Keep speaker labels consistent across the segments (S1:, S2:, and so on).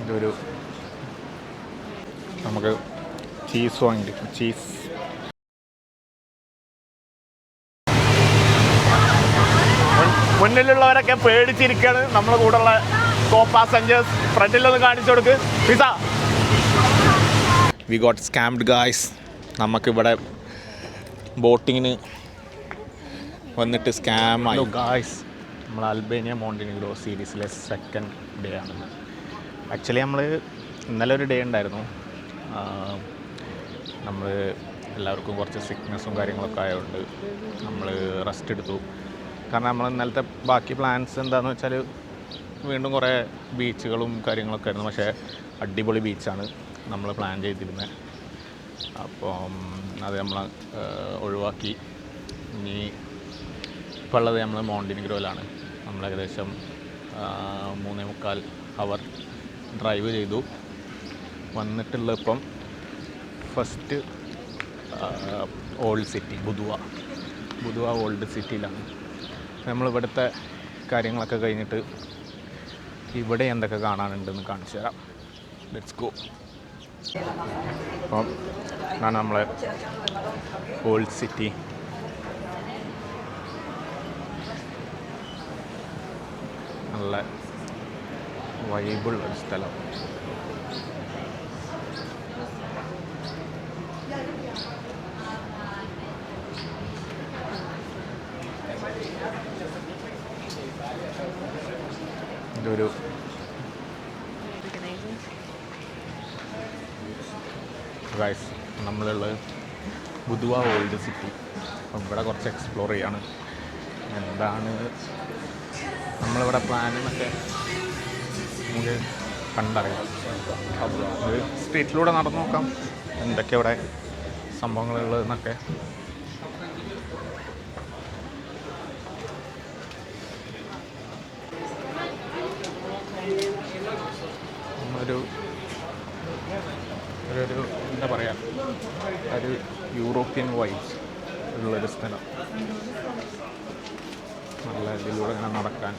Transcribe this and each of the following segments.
S1: ഇതൊരു നമുക്ക് cheese വാങ്ങിയിരിക്കും. Cheese മുന്നിലുള്ളവരൊക്കെ പേടിച്ചിരിക്കുകയാണ്. നമ്മളെ കൂടെയുള്ള കോ പാസഞ്ചേഴ്സ് ഫ്രണ്ടിലൊന്ന് കാണിച്ചു കൊടുക്ക്. പിസ വി ഗോട്ട് സ്കാംഡ് ഗായ്സ്. നമുക്കിവിടെ ബോട്ടിങ്ങിന് വന്നിട്ട് സ്കാമായി ഗായ്സ്. നമ്മൾ അൽബേനിയ മോണ്ടിനിഗ്രോ സീരീസിലെ സെക്കൻഡ് ഡേ ആണ്. ആക്ച്വലി നമ്മൾ ഇന്നലെ ഒരു ഡേ ഉണ്ടായിരുന്നു. നമ്മൾ എല്ലാവർക്കും കുറച്ച് സിക്നെസ്സും കാര്യങ്ങളൊക്കെ ആയതുകൊണ്ട് നമ്മൾ റെസ്റ്റ് എടുത്തു. കാരണം നമ്മൾ ഇന്നലത്തെ ബാക്കി പ്ലാൻസ് എന്താണെന്ന് വെച്ചാൽ വീണ്ടും കുറേ ബീച്ചുകളും കാര്യങ്ങളൊക്കെ ആയിരുന്നു. പക്ഷേ അടിപൊളി ബീച്ചാണ് നമ്മൾ പ്ലാൻ ചെയ്തിരുന്നത്. അപ്പം അത് നമ്മൾ ഒഴിവാക്കി. ഇനി ഇപ്പോൾ ഉള്ളത് നമ്മൾ മോണ്ടിനിഗ്രോയിലാണ്. നമ്മൾ ഏകദേശം 3.25 അവർ ഡ്രൈവ് ചെയ്തു. വന്നിട്ടുള്ള ഇപ്പം ഫസ്റ്റ് ഓൾഡ് സിറ്റി ബുധുവ ഓൾഡ് സിറ്റിയിലാണ്. നമ്മളിവിടുത്തെ കാര്യങ്ങളൊക്കെ കഴിഞ്ഞിട്ട് ഇവിടെ എന്തൊക്കെ കാണാനുണ്ടെന്ന് കാണിച്ചു തരാം. Let's go. അപ്പം ഇതാണ് നമ്മളെ ഓൾഡ് സിറ്റി. നല്ല വൈബുള്ളൊരു സ്ഥലം. ഇതൊരു ഗൈസ് നമ്മളുള്ളത് ബുധുവ ഓൾഡ് സിറ്റി. അപ്പം ഇവിടെ കുറച്ച് എക്സ്പ്ലോർ ചെയ്യാണ്. എന്താണ് നമ്മളിവിടെ പ്ലാൻ എന്നൊക്കെ നമുക്ക് കണ്ടറിയാം. ഒരു സ്ട്രീറ്റിലൂടെ നടന്നു നോക്കാം എന്തൊക്കെ ഇവിടെ സംഭവങ്ങളുള്ളതെന്നൊക്കെ. ഒരു എന്താ പറയുക, ഒരു യൂറോപ്യൻ വൈബ്സ് ഉള്ളൊരു സ്ഥലം. നല്ല ഇതിലൂടെ ഇങ്ങനെ നടക്കാൻ.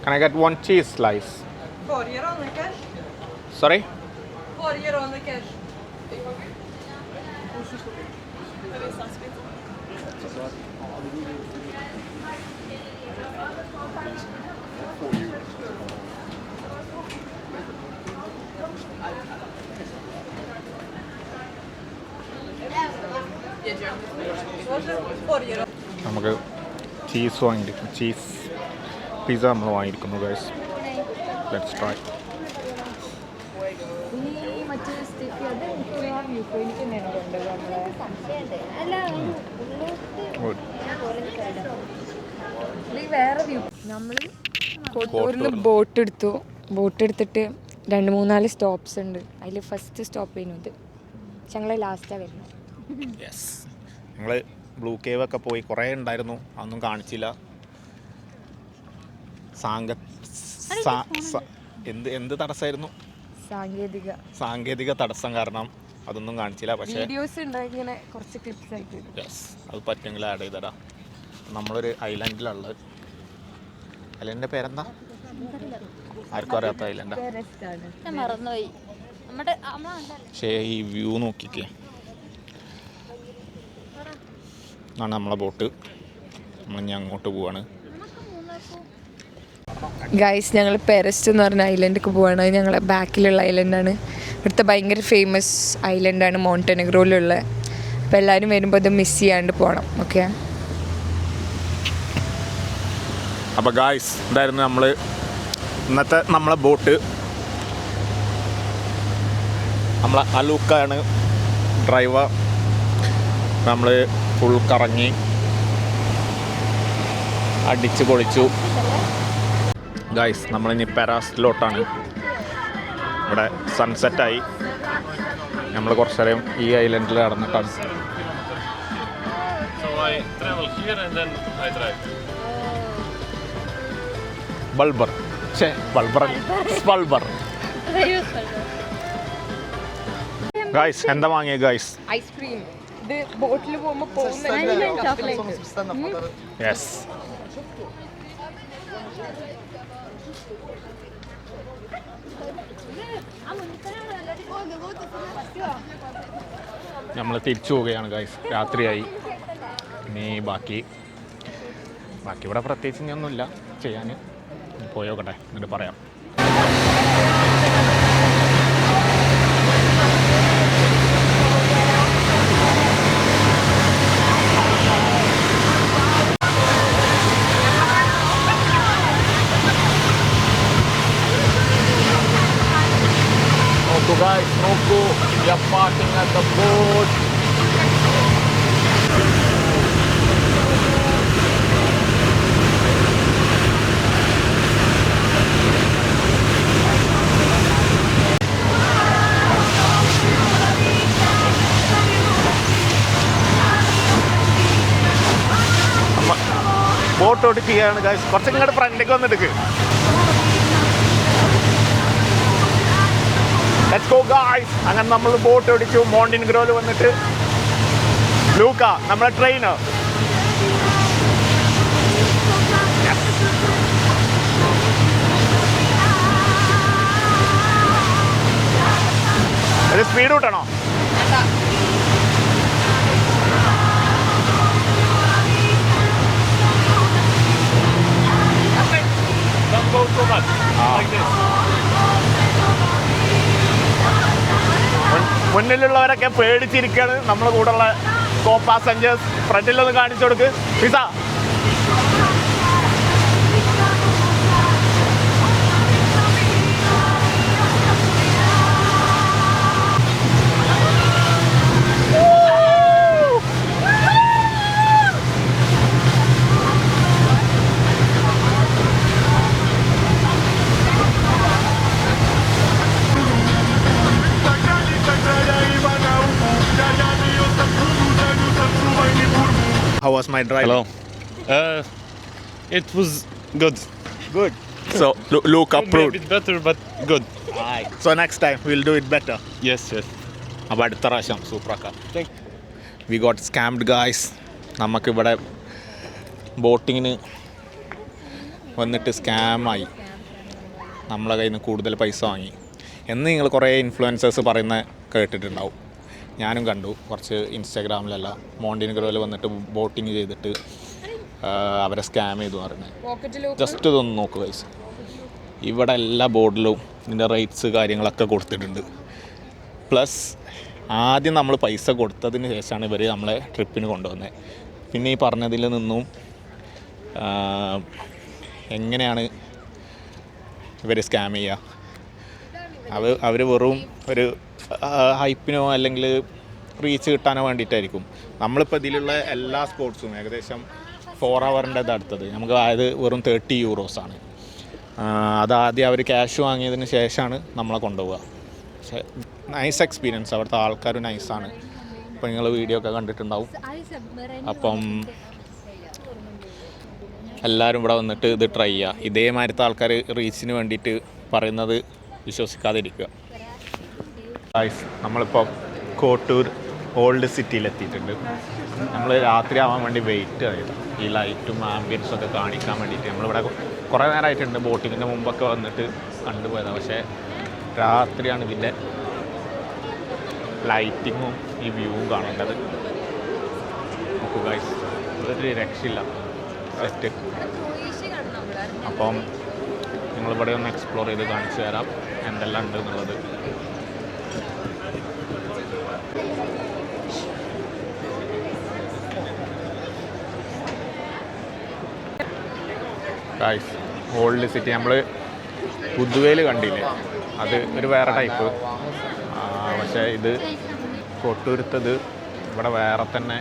S1: Can I get one cheese slice?
S2: €4 on the cash.
S1: Sorry?
S2: €4 on the cash.
S1: നമുക്ക് ചീസ് വാങ്ങിയിരിക്കും. ചീസ് പിസ്സ നമ്മൾ വാങ്ങിയിരിക്കുന്നു ഗൈസ്. Let's try.
S3: നമ്മൾ കോട്ടൂരിൽ ബോട്ട് എടുത്തിട്ട് 2-3-4 സ്റ്റോപ്സ് ഉണ്ട്. അതിൽ ഫസ്റ്റ് സ്റ്റോപ്പ് ചെയ്യുന്നത് ഞങ്ങൾ ലാസ്റ്റാണ് വരുന്നത്.
S1: യെസ്, ഞങ്ങൾ ബ്ലൂ കേവ് ഒക്കെ പോയി കുറേ ഉണ്ടായിരുന്നു, അതൊന്നും കാണിച്ചില്ല. എന്ത് തടസ്സമായിരുന്നു? സാങ്കേതിക തടസ്സം കാരണം അതൊന്നും കാണിച്ചില്ല. പക്ഷേ
S3: ഇങ്ങനെ കുറച്ച് ക്ലിപ്സ് ആയിട്ട്
S1: യെസ്, അത് പറ്റുമെങ്കിൽ ആഡ് ചെയ്തടാ. നമ്മളൊരു ഐലൻഡിലുള്ളത്. ഐലൻഡിൻ്റെ പേരെന്താ? ആർക്കും അറിയാത്ത ഐലൻഡാ. പക്ഷേ ഈ വ്യൂ നോക്കിക്കേ, ആണ് നമ്മളെ ബോട്ട്. നമ്മളിനി അങ്ങോട്ട് പോവാണ്.
S3: ഗൈസ്, ഞങ്ങൾ പെരസ്റ്റ് എന്ന് പറഞ്ഞ ഐലൻഡിലേക്ക് പോവാണ്. ഞങ്ങളെ ബാക്കിലുള്ള ഐലൻഡാണ്. ഇവിടുത്തെ ഭയങ്കര ഫേമസ് ഐലൻഡാണ് മോണ്ടെനെഗ്രോയിലുള്ള. അപ്പോൾ എല്ലാവരും വരുമ്പോൾ ഇത് മിസ് ചെയ്യാണ്ട് പോകണം. ഓക്കെ,
S1: അപ്പോൾ ഗായ്സ്, ഇതായിരുന്നു നമ്മൾ ഇന്നത്തെ നമ്മളെ ബോട്ട്. നമ്മളെ അലൂക്കാണ് ഡ്രൈവർ. നമ്മൾ ഫുൾ കറങ്ങി അടിച്ച് പൊളിച്ചു. ഗായ്സ്, നമ്മളിനി പെരാസ്റ്റിലോട്ടാണ്. ഇവിടെ സൺസെറ്റായി. നമ്മൾ കുറച്ച് നേരം ഈ ഐലൻഡിൽ നടന്നിട്ടാണ്. സ്പൾബർ. ഗായ്സ് എന്താ വാങ്ങിയ ഗായ്സ്?
S3: ഐസ്ക്രീം. ഇത് ബോട്ടിൽ പോകുമ്പോൾ പോകുന്ന
S1: യെസ്. നമ്മൾ തിരിച്ചു പോവുകയാണ് ഗായ്സ്. രാത്രിയായി. ഇനി ബാക്കി ഇവിടെ പ്രത്യേകിച്ച് ഇനി ഒന്നുമില്ല ചെയ്യാൻ. പോയോക്കട്ടെ എന്നിട്ട് പറയാം. നോക്കൂ ഗായ്സ്, നോക്കൂ. We are parking at the boat. Boat ഓടിക്കുകയാണ് ഗായ്സ്. കുറച്ച് ഇങ്ങോട്ട് ഫ്രണ്ടിലേക്ക് വന്നിട്ട് ലെറ്റ്സ് ഗോ ഗായ്സ്. അങ്ങനെ നമ്മൾ ബോട്ട് ഓടിച്ചു. മോണ്ടിനെഗ്രോയിൽ വന്നിട്ട് ലൂക്ക നമ്മളെ ട്രെയിനർ. ഒരു സ്പീഡ് കൂട്ടണോ? മുന്നിലുള്ളവരൊക്കെ പേടിച്ചിരിക്കുകയാണ്. നമ്മളെ കൂടെയുള്ള കോ പാസഞ്ചേഴ്സ്. ഫ്രണ്ടിലൊന്ന് കാണിച്ചു കൊടുക്ക് pizza. How was my drive?
S4: Hello. It was good.
S1: Good. So Luke
S4: Could be a
S1: approved.
S4: bit better, but good.
S1: So next time we'll do it better.
S4: Yes, yes.
S1: അപ്പോൾ അടുത്ത പ്രാവശ്യം സൂപ്പറാക്കാം. We got scammed guys. നമുക്കിവിടെ ബോട്ടിങ്ങിന് വന്നിട്ട് സ്കാമായി. നമ്മളെ കയ്യിൽ നിന്ന് കൂടുതൽ പൈസ വാങ്ങി എന്ന് നിങ്ങൾ കുറേ ഇൻഫ്ലുവൻസേഴ്സ് പറയുന്ന കേട്ടിട്ടുണ്ടാവും. ഞാനും കണ്ടു. കുറച്ച് ഇൻസ്റ്റാഗ്രാമിലല്ല മോണ്ടിനെഗ്രോയിൽ വന്നിട്ട് ബോട്ടിങ് ചെയ്തിട്ട് അവരെ സ്കാം ചെയ്തു പറയുന്നത്. ജസ്റ്റ് ഇതൊന്ന് നോക്കുക ഗൈസ്. ഇവിടെ എല്ലാ ബോർഡിലും ഇതിൻ്റെ റേറ്റ്സ് കാര്യങ്ങളൊക്കെ കൊടുത്തിട്ടുണ്ട്. പ്ലസ് ആദ്യം നമ്മൾ പൈസ കൊടുത്തതിന് ശേഷമാണ് ഇവർ നമ്മളെ ട്രിപ്പിന് കൊണ്ടുവന്നത്. പിന്നെ ഈ പറഞ്ഞതിൽ നിന്നും എങ്ങനെയാണ് ഇവർ സ്കാം ചെയ്യുക? അവർ വെറും ഒരു ഹൈപ്പിനോ അല്ലെങ്കിൽ റീച്ച് കിട്ടാനോ വേണ്ടിയിട്ടായിരിക്കും. നമ്മളിപ്പോൾ ഇതിലുള്ള എല്ലാ സ്പോർട്സും ഏകദേശം 4 ഹവറിൻ്റെ അടുത്തത് നമുക്ക് ആയത് വെറും 30 യൂറോസാണ്. അതാദ്യം അവർ ക്യാഷ് വാങ്ങിയതിന് ശേഷമാണ് നമ്മളെ കൊണ്ടുപോവുക. പക്ഷേ നൈസ് എക്സ്പീരിയൻസ്. അവിടുത്തെ ആൾക്കാർ നൈസാണ്. ഇപ്പോൾ നിങ്ങൾ വീഡിയോ ഒക്കെ കണ്ടിട്ടുണ്ടാവും. അപ്പം എല്ലാവരും ഇവിടെ വന്നിട്ട് ഇത് ട്രൈ ചെയ്യുക. ഇതേമാതിരത്തെ ആൾക്കാർ റീച്ചിന് വേണ്ടിയിട്ട് പറയുന്നത് വിശ്വസിക്കാതിരിക്കുക. നമ്മളിപ്പോൾ കോട്ടൂർ ഓൾഡ് സിറ്റിയിലെത്തിയിട്ടുണ്ട്. നമ്മൾ രാത്രി ആവാൻ വേണ്ടി വെയിറ്റ് ചെയ്തു. ഈ ലൈറ്റും ആംബിയൻസും ഒക്കെ കാണിക്കാൻ വേണ്ടിയിട്ട് നമ്മളിവിടെ കുറേ നേരമായിട്ടുണ്ട്. ബോട്ടിങ്ങിൻ്റെ മുമ്പൊക്കെ വന്നിട്ട് കണ്ടുപോയതാണ്. പക്ഷേ രാത്രിയാണ് ഇതിൻ്റെ ലൈറ്റിങ്ങും ഈ വ്യൂവും കാണേണ്ടത്. നോക്കൂ ഗൈസ്, ഒരു രക്ഷയില്ല സെറ്റ്. അപ്പം നിങ്ങളിവിടെ ഒന്ന് എക്സ്പ്ലോർ ചെയ്ത് കാണിച്ചു തരാം എന്തെല്ലാം ഉണ്ട് എന്നുള്ളത്. ഗൈസ്, ഓൾഡ് സിറ്റി നമ്മൾ പുതുവേൽ കണ്ടില്ലേ, അത് ഒരു വേറെ ടൈപ്പ്. പക്ഷേ ഇത് കൊട്ടൂരുത്തത് ഇവിടെ വേറെ തന്നെ.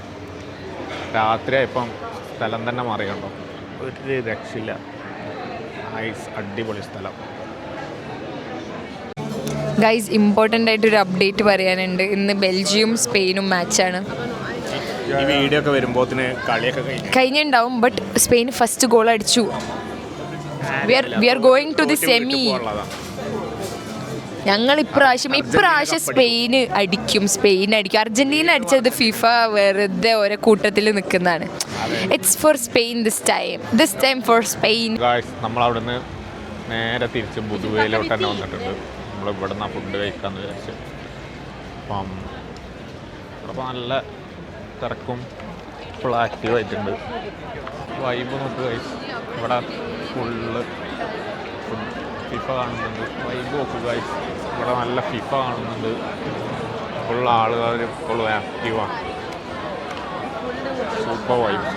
S1: രാത്രിയായപ്പം സ്ഥലം തന്നെ മാറിയുണ്ടോ, ഒരു രക്ഷയില്ല. നൈസ് അടിപൊളി സ്ഥലം.
S3: ഗൈസ്, ഇമ്പോർട്ടൻ്റ് ആയിട്ടൊരു അപ്ഡേറ്റ് പറയാനുണ്ട്. ഇന്ന് ബെൽജിയം സ്പെയിനും മാച്ചാണ്.
S1: ഈ വീഡിയോ ഒക്കെ വരുമ്പോഴത്തിന് കളിയൊക്കെ
S3: കഴിഞ്ഞിട്ടുണ്ടാവും. ബട്ട് സ്പെയിൻ ഫസ്റ്റ് ഗോൾ അടിച്ചു. We are going to the semi. ഞങ്ങൾ ഇപ്രാവശ്യം സ്പെയിൻ അടിക്കും. അർജന്റീന അടിച്ചത് ഫിഫ വെറുതെ ഓരോ കൂട്ടത്തിൽ നിൽക്കുന്നതാണ്. It's for Spain this time for Spain.
S1: നമ്മളവിടുന്ന് നേരെ തിരിച്ച് ബുധുവയിലോട്ട് തന്നെ വന്നിട്ടുണ്ട്. നമ്മൾ ഇവിടെ നിന്ന് ഫുഡ് കഴിക്കാമെന്ന് വിചാരിച്ചു. അപ്പം ഇവിടെ നല്ല തിരക്കും ഫുൾ ആക്റ്റീവ് ആയിട്ടുണ്ട്. വൈബ് നോക്ക് ഗൈസ്, ഇവിടെ ഫുള്ള് ഫിഫ കാണുന്നുണ്ട്. വൈബ് നോക്ക് ഗൈസ്, ഇവിടെ നല്ല ഫിഫ കാണുന്നുണ്ട്. ഫുൾ ആളുകൾ ഫുൾ ആക്റ്റീവാണ്. Super vibe.